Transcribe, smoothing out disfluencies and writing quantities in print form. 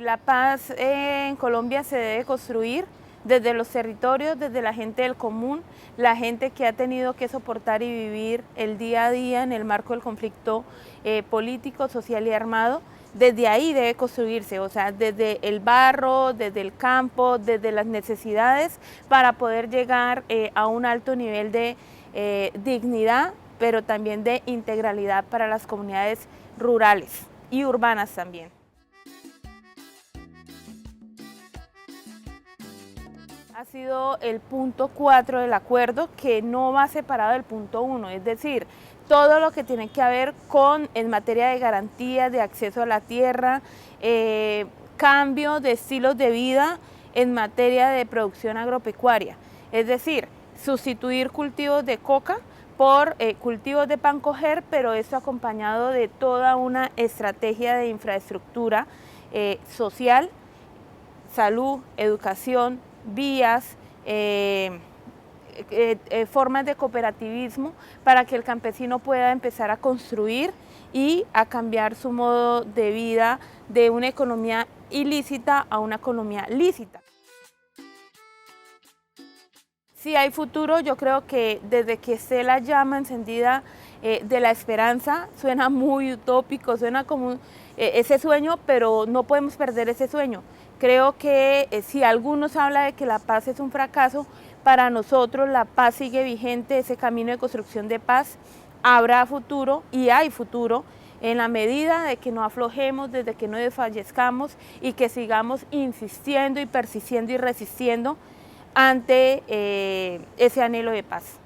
La paz en Colombia se debe construir desde los territorios, desde la gente del común, la gente que ha tenido que soportar y vivir el día a día en el marco del conflicto político, social y armado. Desde ahí debe construirse, o sea, desde el barro, desde el campo, desde las necesidades, para poder llegar a un alto nivel de dignidad, pero también de integralidad para las comunidades rurales y urbanas también. Ha sido el punto 4 del acuerdo, que no va separado del punto 1, es decir, todo lo que tiene que ver con en materia de garantías de acceso a la tierra, cambio de estilos de vida en materia de producción agropecuaria, es decir, sustituir cultivos de coca por cultivos de pan coger, pero esto acompañado de toda una estrategia de infraestructura social, salud, educación, vías, formas de cooperativismo para que el campesino pueda empezar a construir y a cambiar su modo de vida de una economía ilícita a una economía lícita. Si hay futuro, yo creo que desde que esté la llama encendida de la esperanza, suena muy utópico, suena como ese sueño, pero no podemos perder ese sueño. Creo que si algunos hablan de que la paz es un fracaso, para nosotros la paz sigue vigente, ese camino de construcción de paz, habrá futuro y hay futuro en la medida de que no aflojemos, desde que no desfallezcamos y que sigamos insistiendo y persistiendo y resistiendo ante ese anhelo de paz.